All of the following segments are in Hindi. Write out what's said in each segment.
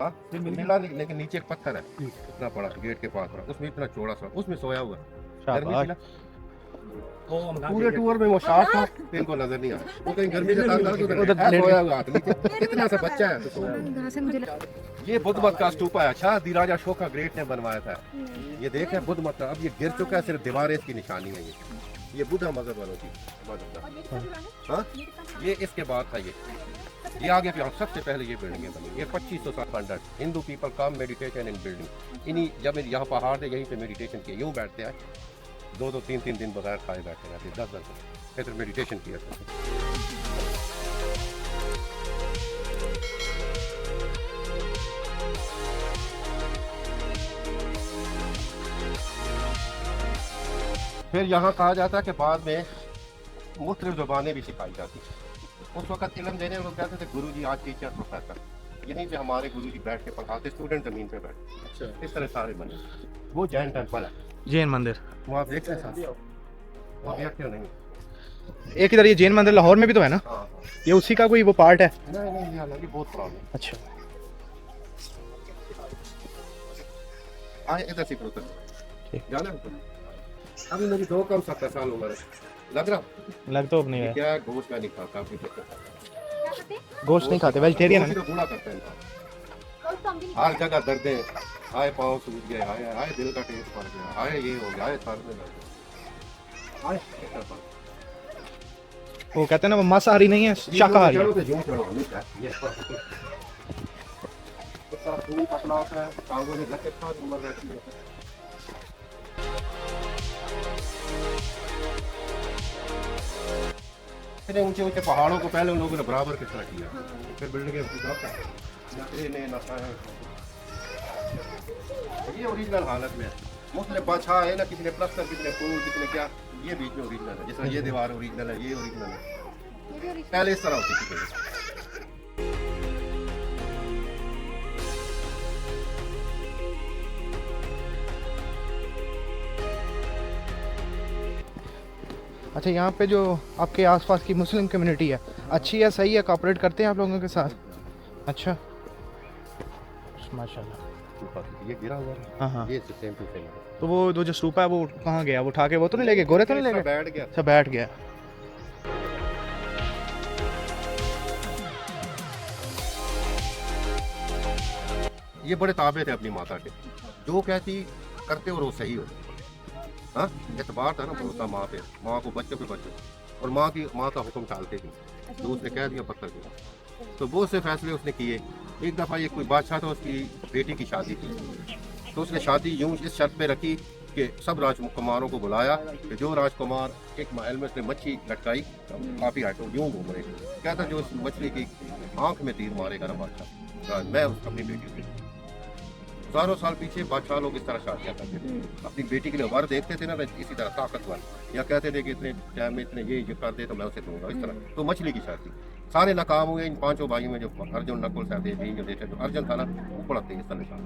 हाँ मिला नहीं, लेकिन नीचे एक पत्थर है इतना बड़ा गेट के पास रहा, उसमें इतना चौड़ा सा, उसमें सोया हुआ गर्मी थी ना। पूरे टूर में वो शार्ट था, इनको नजर नहीं आया। वो कहीं गर्मी के साथ सोया हुआ था नीचे, इतना सा बच्चा है तो सोया हुआ। ये बुद्ध मत का स्तूपा है, अच्छा धीराजा अशोका ग्रेट ने बनवाया था। ये देखे बुद्ध मत का, अब ये गिर चुका है, सिर्फ दीवारें इसकी निशानी है। ये बुद्धा मजहब वालों की। हाँ ये इसके बाद था ये आगे पे सबसे पहले ये बिल्डिंगें बनी। ये 2500 साल under Hindu people come meditation इन बिल्डिंग। इन्हीं जब यहाँ पहाड़ थे यहीं पे मेडिटेशन किए, यूँ बैठते हैं 2-2 3-3 दिन बगैर खाए बैठे रहते, 10-10 दिन फिर मेडिटेशन किया था। फिर यहाँ कहा जाता है कि बाद में मुख्तलिफ ज़ुबानें भी सिखाई जाती। उस वक्त इल्म देने लोग कहते थे गुरु जी, आज टीचर प्रोफेसर। यहीं पे हमारे गुरु जी बैठ के पढ़ाते, स्टूडेंट जमीन पे बैठे। अच्छा इस तरह सारे बने। वो जैन टेम्पल है, जैन मंदिर, वो आप देख सकते हैं। क्यों नहीं एक इधर ये जैन मंदिर लाहौर में भी तो है ना? हाँ ये उसी का कोई वो पार्ट है? नहीं नहीं, ये हालांकि बहुत पुराना है। अच्छा आए इधर से प्रोफेसर जाना है। अभी मेरी 2 कम 70 साल उम्र है। लग रहा लग तो अब नहीं है। क्या है, गोश्त मैं नहीं खाता, गोश्त नहीं खाते, वेजिटेरियन है। तो बूढ़ा करते हैं, हर जगह दर्दें, आए पाँव सूज गए, आए आए दिल का टेस्ट पड़ गया, आए ये हो गया, आए सर में दर्द, आए वो कहते हैं ना वो मांसाहारी नहीं है, शाकाहारी है। चलो यूं चलो ये तो पूरी पतला होता है, टांगों में लगे था उम्र रहती है। इतने ऊंचे ऊंचे पहाड़ों को पहले उन लोगों ने बराबर किस तरह किया, फिर बिल्डिंगें ये ओरिजिनल हालत में है। मुख्तलिफ बादशाह है ना, किसी ने प्लस्तर, किसी ने फूल, किसी ने क्या, ये बीच में ओरिजिनल है। जिस तरह ये दीवार ओरिजिनल है, ये ओरिजिनल है, पहले इस तरह होती थी। अच्छा यहाँ पे जो आपके आसपास की मुस्लिम कम्युनिटी है अच्छी है, सही है, कोऑपरेट करते हैं आप लोगों के साथ? अच्छा माशाल्लाह। ये गिरा हुआ है। हाँ हाँ, ये सेम टू सेम। तो वो जो स्तूपा है वो कहाँ गया? वो उठा के वो तो नहीं ले गए? गोरे तो नहीं ले गए? बैठ गया। अच्छा बैठ गया। ये बड़े ताबे थे अपनी माता के, जो कहती करते और वो सही हो। हाँ एतबार था ना, भरोसा माँ पे, माँ को बच्चों पे बच्चों, और माँ का हुक्म टालते थे। तो उसने कह दिया पत्थर को, तो बहुत से फैसले उसने किए। एक दफ़ा ये कोई बादशाह था, उसकी बेटी की शादी थी, तो उसने शादी यूं इस शर्त पे रखी कि सब राजकुमारों को बुलाया कि जो राजकुमार एक महल में उसने मच्छी लटकाई, काफ़ी आइटम यूं घूम रहे, कहता जो उस मछली की आँख में तीर मारेगा ना बादशाह, मैं अपनी बेटी से। हजारों साल पीछे बादशाह लोग इस तरह शादियाँ करते थे, अपनी बेटी के लिए वर देखते थे ना इसी तरह ताकतवर, या कहते थे कि इतने टाइम में इतने ये कर दे तो मैं उसे दूंगा, इस तरह। तो मछली की शादी सारे नाकाम हुए। इन 5 भाइयों में जो अर्जुन, नकुल, सहदेव, भीम जो देखे, तो अर्जुन था ना वो बड़ा तेज था निशान,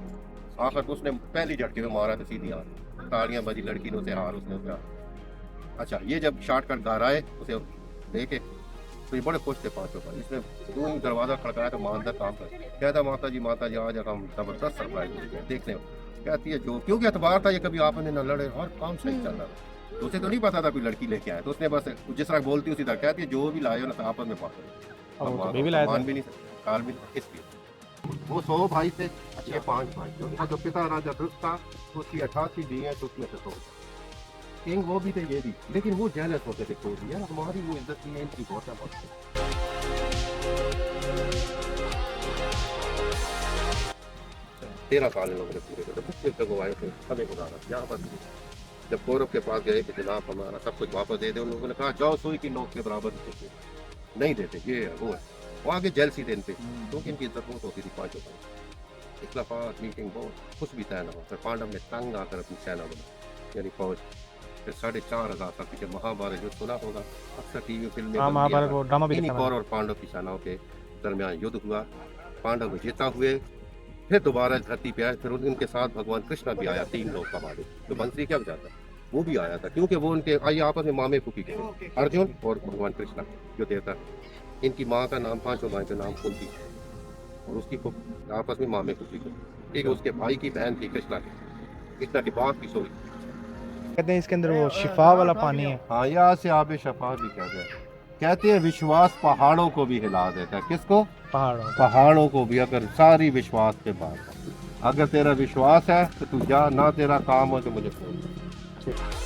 आखिर को उसने पहली झटके में मारा तो सीधी हाथ, तालियां बजी, लड़की ने उसे हार, उसने उसे। अच्छा ये जब शॉर्टकट घर आए उसे देखे तो ये बड़े खुश थे 5 भाई। इसने दूर दरवाजा खड़काया तो मां अंदर काम कर, कहता माता जी आज हम जबरदस्त सरप्राइज देखने। कहती है जो, क्योंकि एतबार था ये कभी आपने न लड़े और काम सही चल रहा था, तो उसे तो नहीं पता था कोई लड़की लेके आया, तो उसने बस जिस तरह बोलती उसी तरह कहती है जो भी लाए हो ना आपस में पास मान भी नहीं काल भी इसलिए। वो 100 भाई थे, ये 5 भाई, उनका जो पिता राजा दुष्ट था उसकी 88 दी है, तो उसमें से 100 किंग वो भी थे ये भी, लेकिन वो जेलस होते थे कोई भी, यार हमारी वो इज्जत नहीं है, इनकी बहुत है बहुत। 13 साल इन लोगों ने पूरे करे, मुश्किल से गवाए थे, हमें गुजारा यहाँ पर। जब कौरव के पास गए कि जनाब हमारा सब कुछ वापस दे दे, उन लोगों ने कहा जाओ सुई की नोक के बराबर नहीं देते, ये है वो है, वो आगे जेलसी थे इन पे, क्योंकि इनकी इज्जत बहुत होती थी 5 भाई। इख्लाफात मीटिंग बहुत कुछ भी तय न हो, फिर पांडव ने तंग आकर अपनी सेना बना, यानी फौज। फिर 4,500 साल पीछे महाभारत युद्ध सुना होगा, अक्सर टीवी फिल्म में कौरव और पांडव की सेनाओं के दरमियान युद्ध हुआ, पांडव विजेता हुए, फिर दोबारा धरती पे आए, फिर उनके साथ भगवान कृष्ण भी आया 3 लोग का मालिक, तो बंसरी क्या बजाता वो भी आया था, क्योंकि वो उनके आइए आपस में मामे फूफी के अर्जुन और भगवान कृष्ण जो देवता। इनकी माँ का नाम 5 भाई का नाम कुंती, और उसकी आपस में मामे खुशी को, ठीक है। उसके भाई की बहन थी कृष्णा की बाप की सॉरी। कहते हैं इसके अंदर वो शिफा वाला पानी है। हाँ, यहाँ से आबे शफा भी कहते हैं। विश्वास पहाड़ों को भी हिला देता है। किसको? पहाड़ों का। पहाड़ों को भी। अगर सारी विश्वास पे बात है, अगर तेरा विश्वास है तो तू जा, ना तेरा काम हो तो मुझे फोन कर।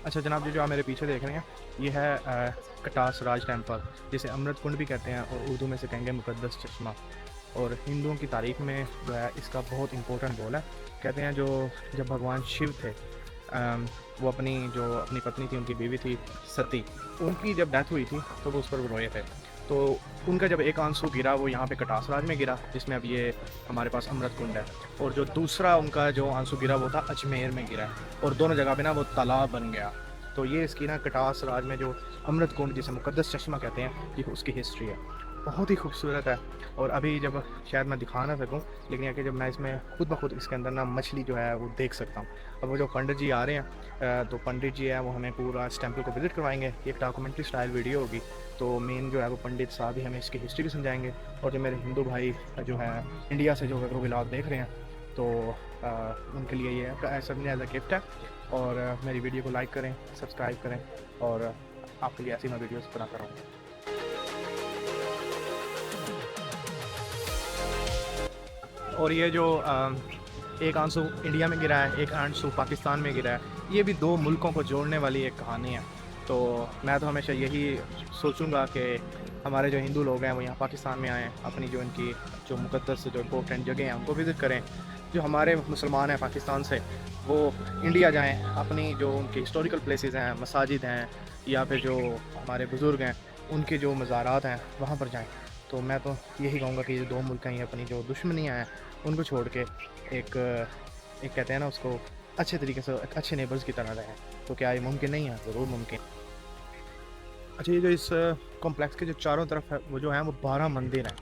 अच्छा जनाब जी, जो आप मेरे पीछे देख रहे हैं ये है कटास राज टेम्पल, जिसे अमृत कुंड भी कहते हैं और उर्दू में से कहेंगे मुकद्दस चश्मा। और हिंदुओं की तारीख में जो है इसका बहुत इंपॉर्टेंट रोल है। कहते हैं जो जब भगवान शिव थे वो अपनी पत्नी थी, उनकी बीवी थी सती, उनकी जब डेथ हुई थी तो वो उस पर रोए थे। तो उनका जब एक आंसू गिरा वो यहाँ पे कटास राज में गिरा, जिसमें अब ये हमारे पास अमृत कुंड है। और जो दूसरा उनका जो आंसू गिरा वो था अजमेर में गिरा, और दोनों जगह पे ना वो तालाब बन गया। तो ये इसकी ना कटास राज में जो अमृत कुंड जिसे मुकद्दस चश्मा कहते हैं, ये उसकी हिस्ट्री है। बहुत ही खूबसूरत है। और अभी जब शायद मैं दिखा ना सकूं, लेकिन यह कि जब मैं इसमें खुद ब खुद इसके अंदर ना मछली जो है वो देख सकता हूँ। अब वो जो पंडित जी आ रहे हैं तो पंडित जी है वो हमें पूरा इस टेम्पल को विज़िट करवाएंगे। एक डॉक्यूमेंट्री स्टाइल वीडियो होगी। तो मेन जो है वो पंडित साहब ही हमें इसकी हिस्ट्री भी समझाएंगे। और जो मेरे हिंदू भाई जो है इंडिया से जो व्लॉग देख रहे हैं तो उनके लिए ये सबने एज अ गिफ्ट है। और मेरी वीडियो को लाइक करें, सब्सक्राइब करें, और आपके लिए ऐसी मैं वीडियोस बनाता रहूँगा। और ये जो एक आंसू इंडिया में गिरा है, एक आंसू पाकिस्तान में गिरा है, ये भी दो मुल्कों को जोड़ने वाली एक कहानी है। तो मैं तो हमेशा यही सोचूंगा कि हमारे जो हिंदू लोग हैं वो यहाँ पाकिस्तान में आएँ, अपनी जो इनकी जो मुकद्दस जो इम्पोर्टेंट जगह हैं उनको विज़िट करें। जो हमारे मुसलमान हैं पाकिस्तान से वो इंडिया जाएँ, अपनी जो उनकी हिस्टोरिकल प्लेसेस हैं, मसाजिद हैं, या फिर जो हमारे बुज़ुर्ग हैं उनके जो मज़ारात हैं वहाँ पर जाएँ। तो मैं तो यही कहूँगा कि ये दो मुल्क हैं, अपनी जो दुश्मनियाँ हैं उनको छोड़ के एक कहते हैं ना उसको अच्छे तरीके से एक अच्छे नेबर्स की तरह रहें। तो क्या ये मुमकिन नहीं है? ज़रूर मुमकिन। अच्छा ये जो इस कॉम्प्लेक्स के जो चारों तरफ है वो जो है वो 12 मंदिर हैं,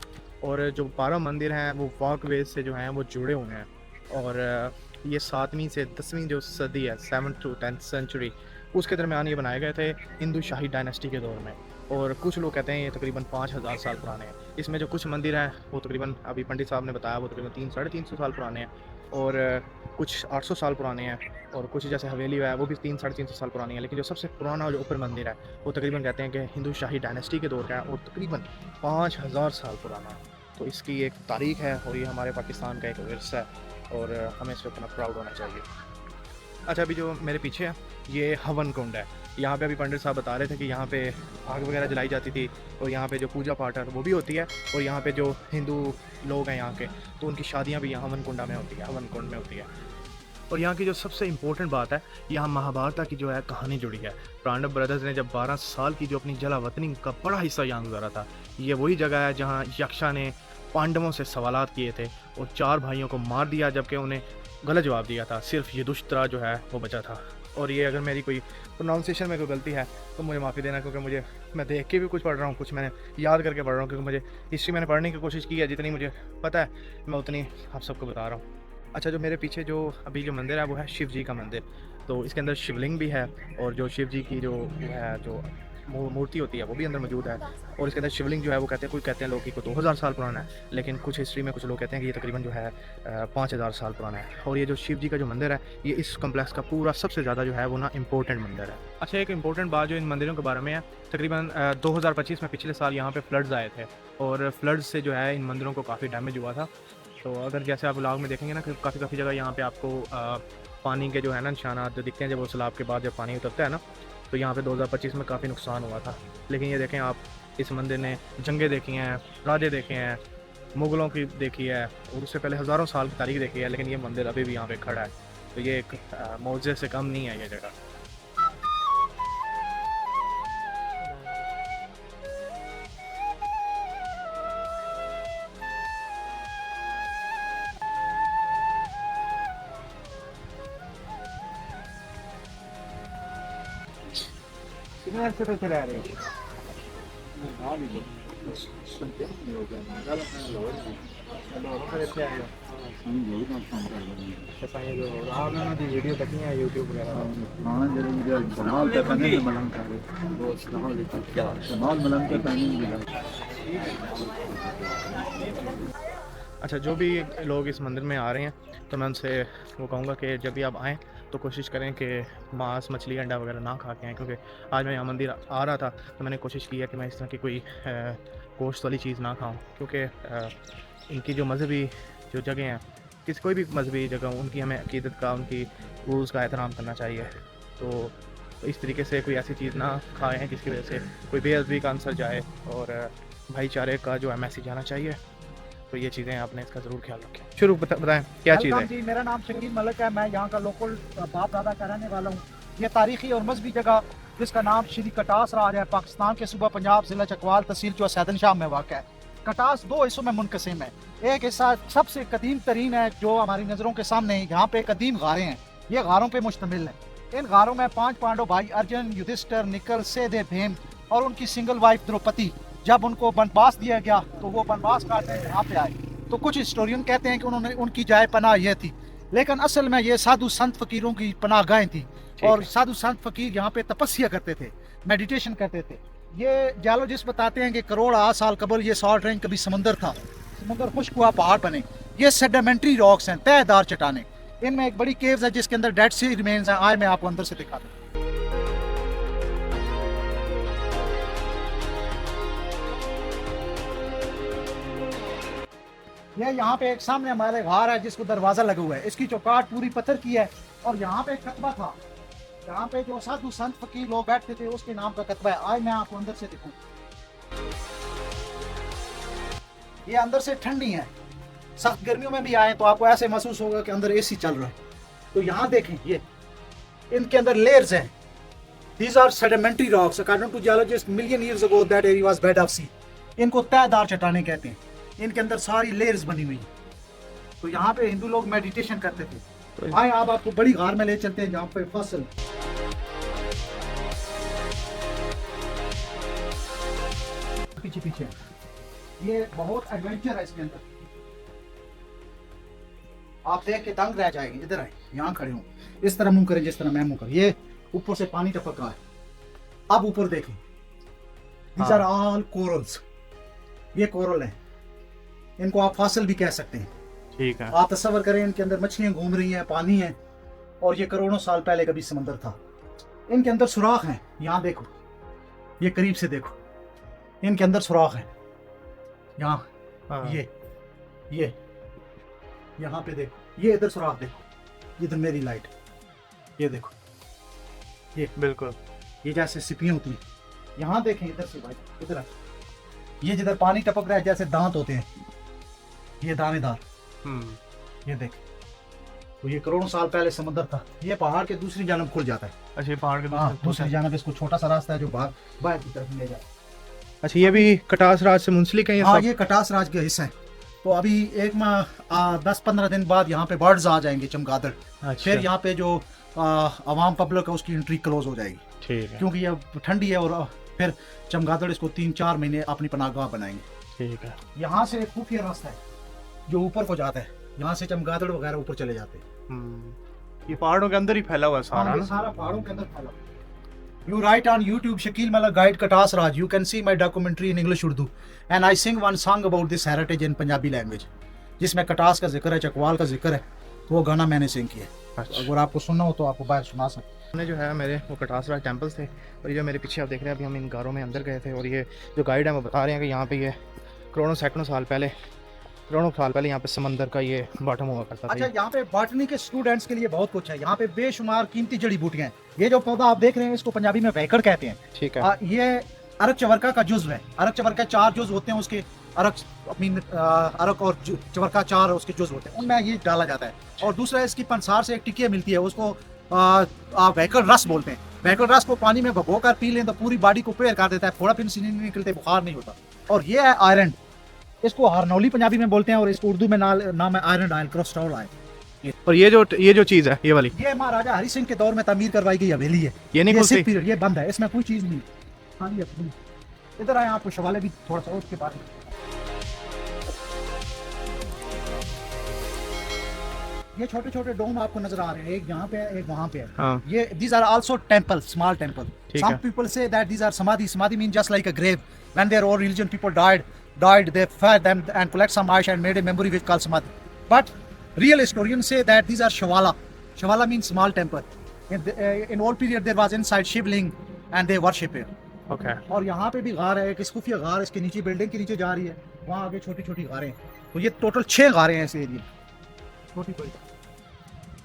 और जो 12 मंदिर हैं वो वॉकवेज से जो हैं वो जुड़े हुए हैं। और ये 7वीं से 10वीं जो सदी है, 7th to 10th सेंचुरी, उसके दरमियान ये बनाए गए थे हिंदू शाही डायनेस्टी के दौर में। और कुछ लोग कहते हैं ये तकरीबन 5000 साल पुराने हैं। इसमें जो कुछ मंदिर हैं वो तकरीबन अभी पंडित साहब ने बताया वो तकरीबन 300-350 साल पुराने हैं, और कुछ 800 साल पुराने हैं, और कुछ जैसे हवेली है वो भी 300-350 साल पुरानी है। लेकिन जो सबसे पुराना जो ऊपर मंदिर है वो तकरीबन कहते हैं कि हिंदू शाही डायनेस्टी के दौर का है और तकरीबन 5000 साल पुराना है। तो इसकी एक तारीख है और ये हमारे पाकिस्तान का एक विरसा है, और हमें इस पर अपना प्राउड होना चाहिए। अच्छा अभी जो मेरे पीछे है ये हवन कुंड है। यहाँ पे अभी पंडित साहब बता रहे थे कि यहाँ पे आग वगैरह जलाई जाती थी, और यहाँ पे जो पूजा पाठ है वो भी होती है, और यहाँ पे जो हिंदू लोग हैं यहाँ के तो उनकी शादियाँ भी यहाँ हवन कुंडा में होती है, हवन कुंड में होती है। और यहाँ की जो सबसे इम्पोर्टेंट बात है, यहाँ महाभारत की जो है कहानी जुड़ी है। पांडव ब्रदर्स ने जब 12 साल की जो अपनी जलावतनी का बड़ा हिस्सा यहाँ गुजारा था, ये वही जगह है जहाँ यक्षा ने पांडवों से सवालात किए थे और 4 भाइयों को मार दिया, जबकि उन्हें गलत जवाब दिया था। सिर्फ युधिष्ठिर जो है वो बचा था। और ये अगर मेरी कोई प्रोनाउंसिएशन में कोई गलती है तो मुझे माफ़ी देना, क्योंकि मैं देख के भी कुछ पढ़ रहा हूँ, कुछ मैंने याद करके पढ़ रहा हूँ, क्योंकि मुझे हिस्ट्री मैंने पढ़ने की कोशिश की है, जितनी मुझे पता है मैं उतनी आप सबको बता रहा हूँ। अच्छा जो मेरे पीछे जो अभी जो मंदिर है वो है शिव जी का मंदिर। तो इसके अंदर शिवलिंग भी है, और जो शिव जी की जो है जो मूर्ति होती है वो भी अंदर मौजूद है। और इसके अंदर शिवलिंग जो है वो कहते हैं लोग कि 2000 साल पुराना है, लेकिन कुछ हिस्ट्री में कुछ लोग कहते हैं कि ये तकरीबन जो है 5000 साल पुराना है। और ये जो शिव जी का जो मंदिर है ये इस कम्प्लेक्स का पूरा सबसे ज़्यादा जो है वो ना इम्पोर्टेंट मंदिर है। अच्छा एक इम्पोर्टेंट बात जो इन मंदिरों के बारे में है, तकरीबन 2025 में पिछले साल यहाँ पे फ्लड्स आए थे, और फ्लड्स से जो है इन मंदिरों को काफ़ी डैमेज हुआ था। तो अगर जैसे आप व्लॉग में देखेंगे ना कि काफ़ी जगह यहाँ पे आपको पानी के जो है ना निशानात जो दिखते हैं जब वो सैलाब के बाद जब पानी उतरता है ना, तो यहाँ पे 2025 में काफ़ी नुकसान हुआ था। लेकिन ये देखें आप, इस मंदिर ने जंगें देखी हैं, राजे देखे हैं, मुग़लों की देखी है, और उससे पहले हज़ारों साल की तारीख देखी है, लेकिन ये मंदिर अभी भी यहाँ पे खड़ा है। तो ये एक मौजे से कम नहीं है ये जगह। कितने अर्से से रह रहे हैं? वीडियो देखी है यूट्यूब वगैरह अच्छा जो भी लोग इस मंदिर में आ रहे हैं तो मैं उनसे वो कहूँगा कि जब भी आप आएँ तो कोशिश करें कि मांस मछली अंडा वगैरह ना खा के आएँ, क्योंकि आज मैं यहाँ मंदिर आ रहा था तो मैंने कोशिश की है कि मैं इस तरह की कोई गोश्त वाली चीज़ ना खाऊं, क्योंकि इनकी जो मजहबी जो जगह हैं, कोई भी मजहबी जगह उनकी हमें अकीदत का, उनकी रूल्स का एहतराम करना चाहिए। तो इस तरीके से कोई ऐसी चीज़ ना खाएँ जिसकी वजह से कोई बेअदबी का आंसर जाए, और भाईचारे का जो है मैसेज जाना चाहिए। तो ये चीज़ें आपने इसका ज़रूर ख्याल रखें। शुरू बताएं क्या चीज़ है? जी, मेरा नाम शकील मलिक है, मैं यहाँ का लोकल बाप दादा का रहने वाला हूँ। ये तारीखी और मजहबी जगह जिसका नाम श्री कटास राज है, पाकिस्तान के सूबा पंजाब, ज़िला चकवाल, तहसील जो सैदन शाह में वाक़ है। कटास दो हिस्सों में मुनक़सिम है। एक हिस्सा सबसे कदीम तरीन है जो हमारी नज़रों के सामने, यहाँ पे कदीम गारें हैं, ये गारों पे मुश्तमिल है। इन गारों में 5 पांडव भाई अर्जुन, युधिष्ठिर, निकल, सेधे, भीम और उनकी सिंगल वाइफ द्रौपदी, जब उनको वनवास दिया गया तो वो वनवास काटने यहाँ पे आए। तो कुछ हिस्टोरियन कहते हैं कि उन्होंने उनकी जाए पनाह यह थी, लेकिन असल में ये साधु संत फकीरों की पनाह गाहें थी। और साधु संत फकीर यहाँ पे तपस्या करते थे, मेडिटेशन करते थे। ये जियोलॉजिस्ट बताते हैं कि करोड़ साल कबल ये सॉल्ट रेंज कभी समंदर था, समंदर खुश्क हुआ, पहाड़ बने। ये सेडिमेंट्री रॉक्स हैं, तहदार चट्टानें। इनमें एक बड़ी केव्स है जिसके अंदर डेड सी रिमेन्स हैं। आज मैं आपको अंदर से दिखाता हूँ। ये यहाँ पे एक सामने हमारे घर है जिसको दरवाजा लगा हुआ है, इसकी चौकाट पूरी पत्थर की है। और यहाँ पे एक कतबा था, यहाँ पे जो साधु संत फकीर लोग बैठते थे उसके नाम का कतबा है। आज मैं आपको अंदर से दिखाऊं। ये अंदर से ठंडी है, सख्त गर्मियों में भी आए तो आपको ऐसे महसूस होगा कि अंदर एसी चल रहा है। तो यहाँ देखें, ये इनके अंदर लेयर्स हैं। These are sedimentary rocks. According to geologists, million years ago that area was bed of sea. इनको तहदार चट्टानें कहते हैं। इनके अंदर सारी लेयर्स बनी हुई हैं। तो यहाँ पे हिंदू लोग मेडिटेशन करते थे। आए आप आपको बड़ी गार में ले चलते हैं जहाँ पे फसल पीछे पीछे। ये बहुत एडवेंचर है इसके अंदर, आप देख के दंग रह जाएंगे। इधर आए, यहाँ खड़े हो, इस तरह मुंह करें जिस तरह मैं मुंह कर। ये ऊपर से पानी टपक रहा है। अब ऊपर देखें, these are all corals. ये कोरल है, इनको आप फासल भी कह सकते हैं। ठीक है। आप तस्वर करें, इनके अंदर मछलियां घूम रही हैं, पानी है, और ये करोड़ों साल पहले कभी समंदर था। इनके अंदर सुराख हैं, यहाँ देखो, ये करीब से देखो, इनके अंदर सुराख है। यहाँ ये यहाँ पे देखो, ये इधर सुराख देखो, इधर मेरी लाइट, ये देखो, ये बिल्कुल ये जैसे सिपियां होती हैं। यहाँ देखें, इधर से भाई, इधर ये जिधर पानी टपक रहा है जैसे दांत होते हैं, ये दानेदार। ये देख, तो ये करोड़ों साल पहले समंदर था। ये पहाड़ के दूसरी जानब खुल जाता है। अच्छा, ये पहाड़ के दूसरी जानब इसको छोटा सा रास्ता है जो बाहर की तरफ ले जाता है। अच्छा, ये भी कटास राज से मुंसलिक है? हाँ, ये कटास राज के हिस्सा है। तो अभी एक माह 10-15 दिन बाद यहाँ पे बर्ड्स आ जाएंगे, चमगादड़। फिर यहाँ पे जो आवाम पब्लिक है उसकी एंट्री क्लोज हो जाएगी। ठीक है, क्योंकि ये ठंडी है, और फिर चमगादड़ इसको 3-4 महीने अपनी पनाहगाह बनाएंगे। ठीक है। यहाँ से एक खुफिया रास्ता है जो ऊपर को जाता है, यहाँ से चमगादड़ वगैरह ऊपर चले जाते हैं। ये पहाड़ों के अंदर ही फैला हुआ है सारा? सारा पहाड़ों के अंदर फैला हुआ। You write on YouTube Shakil Malik Guide Katas Raj. You can see my documentary in English Urdu, and I sing one song about this heritage in Punjabi language, जिसमें कटास का जिक्र है, चकवाल का जिक्र है। तो वो गाना मैंने सिंग किया। अच्छा। अगर आपको सुनना हो तो आपको बाहर सुना सकते। हमने जो है मेरे वो कटास राज टेम्पल्स थे, और ये जो मेरे पीछे आप देख रहे हैं, अभी हम इन गारों में अंदर गए थे, और ये जो गाइड है वो बता रहे हैं कि यहाँ पे ये करोड़ों साल पहले यहाँ पे समंदर का ये बॉटम हुआ करता था। अच्छा, यहाँ पे बॉटनी के स्टूडेंट्स के लिए बहुत कुछ है। यहाँ पे बेशुमार कीमती जड़ी बूटियां हैं। ये जो पौधा आप देख रहे हैं इसको पंजाबी में वैकड़ कहते हैं। ठीक है। ये अरक चवरका का जुज़्व है। अरक चवरका 4 जुज़्व होते हैं उसके। अरक और चवरका 4 उसके जुज़्व होते हैं, उनमें ये डाला जाता है। और दूसरा, इसकी पंसार से एक टिकिया मिलती है, उसको वैकड़ रस बोलते हैं। वैकड़ रस को पानी में भिगो कर पी लें तो पूरी बॉडी को क्लियर कर देता है, फोड़ा फिर सीने नहीं निकलते, बुखार नहीं होता। और ये है आयरन, इसको हारनौली पंजाबी में बोलते हैं, और इसको उर्दू में नाम है आयरन ऑयल, कोलेस्ट्रॉल ऑयल। और ये जो चीज है, ये वाली, ये महाराजा हरि सिंह के दौर में तामीर करवाई गई हवेली है। ये नहीं खुलती, ये बंद है, इसमें कोई चीज नहीं, खाली है। इधर आए आपको शवाले भी थोड़ा सा उसके बारे में। ये छोटे छोटे डोम आपको नजर आ रहे हैं, एक यहाँ पे है एक वहाँ पे है। हाँ ये these are also temple, small temple. ठीक Some है। people say that these are samadhi. Samadhi means just like a grave. When their old religion people died, they fed them and collect some ash and made a memory which called samadhi. But real historians say that these are shavala. Shavala means small temple. In old period there was inside Shivling and they worship it. Okay और यहाँ पे भी गार है, एक खुफिया गार इसके नीचे बिल्डिंग के नीचे जा रही है, वहाँ आगे छोटी छोटी गारें हैं। तो ये टोटल 6 गारें हैं इस एरिया, छोटी बड़ी।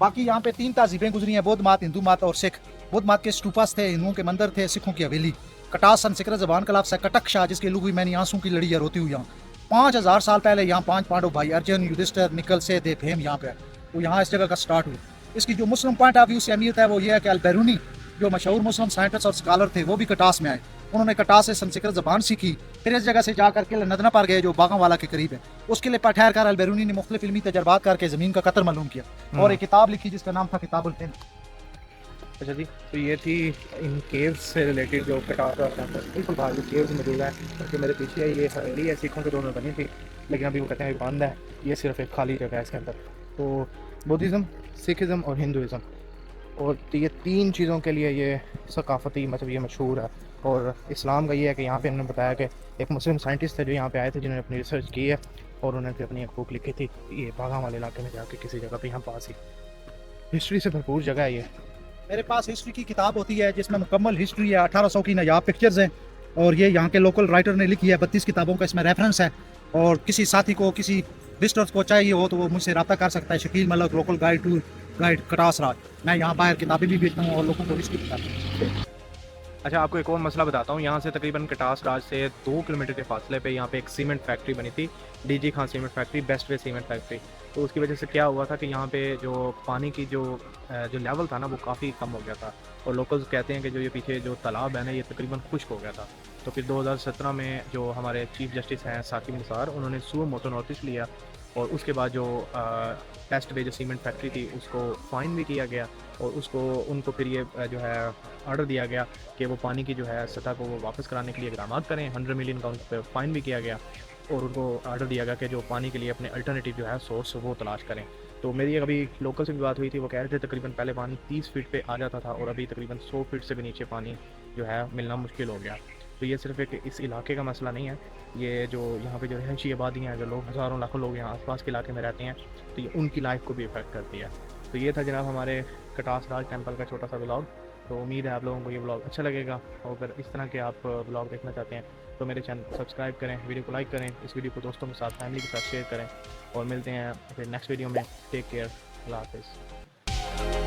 बाकी यहाँ पे 3 तहजीबें गुजरी हैं, बौद्ध मत, हिंदू मत और सिख। बौद्ध मत के स्टूपास थे, हिंदुओं के मंदिर थे, सिखों की हवेली। कटास संस्कृत जबान का लफ्ज़ है, कटक शाह, जिसके लुग मैंने आंसू की लड़ी है रोती हुई। यहाँ 5000 साल पहले यहाँ 5 पांडव भाई अर्जुन, युधिष्ठिर, निकल से दे फेम यहाँ पे, तो यहाँ इस जगह का स्टार्ट हुआ। इसकी जो मुस्लिम पॉइंट ऑफ व्यू से अहमियत है वो ये है कि अल-बैरूनी जो मशहूर मुस्लिम साइंटिस्ट और स्कॉलर थे वो भी कटास में आए। उन्होंने कटास से संस्कृत जबान सीखी, फिर इस जगह से जाकर के नदना पर गए जो बागांवाला के करीब है। उसके लिए ठहर कर अल-बैरूनी ने मुख्तलिफ इल्मी तजर्बात करके ज़मीन का कतर मालूम किया और एक किताब लिखी जिसका नाम था किताबुल हिंद। अच्छा जी, तो ये थी इन केव्स से रिलेटेड जो कटास का बिल्कुल बाहर जो केव्स मौजूद है, क्योंकि मेरे पीछे ये हवेली है, सिखों के दौर में बनी थी, लेकिन अभी वो कहते हैं बंद है। ये सिर्फ एक खाली जगह है इसके अंदर। तो बुद्धिज़्म, सिखिज़्म और हिंदुज़्म, और ये 3 चीज़ों के लिए ये सकाफ़ती मतलब ये मशहूर है। और इस्लाम का ये है कि यहाँ पे हमने बताया कि एक मुस्लिम साइंटिस्ट थे जो यहाँ पे आए थे, जिन्होंने अपनी रिसर्च की है और उन्होंने फिर अपनी एक बुक लिखी थी। ये बागां वाले इलाके में जाके किसी जगह पे यहाँ पास ही हिस्ट्री से भरपूर जगह है ये। मेरे पास हिस्ट्री की किताब होती है जिसमें मुकम्मल हिस्ट्री है, 1800 की नायाब पिक्चर्स हैं, और ये यहाँ के लोकल राइटर ने लिखी है। 32 किताबों का इसमें रेफरेंस है, और किसी साथी को, किसी विजिटर्स को चाहिए हो तो वो मुझसे रब्ता कर सकता है। Shakeel Malak, local guide, tour guide Katas Raj. मैं यहाँ बाहर किताबें भी बेचता हूँ और लोगों को हिस्ट्री बताता हूँ। अच्छा, आपको एक और मसला बताता हूँ। यहाँ से तकरीबन कटास राज से 2 किलोमीटर के फासले पे यहाँ पे एक सीमेंट फैक्ट्री बनी थी, DG Khan cement factory, best way cement factory. तो उसकी वजह से क्या हुआ था कि यहाँ पे जो पानी की जो लेवल था ना वो काफ़ी कम हो गया था, और लोकल्स कहते हैं कि जो ये पीछे जो तालाब है ना ये तकरीबन खुश्क हो गया था। तो फिर 2017 में जो हमारे चीफ जस्टिस हैं साकिब निसार, उन्होंने सुओ मोटो नोटिस लिया, और उसके बाद जो टेस्ट वे जो सीमेंट फैक्ट्री थी उसको फ़ाइन भी किया गया, और उनको फिर ये जो है ऑर्डर दिया गया कि वो पानी की जो है सतह को वो वापस कराने के लिए इकदाम करें। 100 मिलियन का उन पर फ़ाइन भी किया गया, और उनको ऑर्डर दिया गया कि जो पानी के लिए अपने अल्टरनेटिव जो है सोर्स वो तलाश करें। तो मेरी अभी लोकल से भी बात हुई थी, वो कह रहे थे तकरीबन पहले पानी 30 फीट पे आ जाता था, और अभी तकरीबन 100 फीट से भी नीचे पानी जो है मिलना मुश्किल हो गया। तो ये सिर्फ एक इस इलाके का मसला नहीं है, ये जो यहाँ पे जो रहायशी आबादी हैं, जो लोग हज़ारों लाखों लोग यहाँ आसपास के इलाके में रहते हैं, तो ये उनकी लाइफ को भी इफ़ेक्ट करती है। तो ये था जनाब हमारे कटास राज टेम्पल का छोटा सा ब्लॉग। तो उम्मीद है आप लोगों को ये ब्लॉग अच्छा लगेगा, और अगर इस तरह के आप ब्लॉग देखना चाहते हैं तो मेरे चैनल सब्सक्राइब करें, वीडियो को लाइक करें, इस वीडियो को दोस्तों के साथ, फैमिली के साथ शेयर करें, और मिलते हैं फिर नेक्स्ट वीडियो में। टेक केयर, अल्लाह हाफिज़।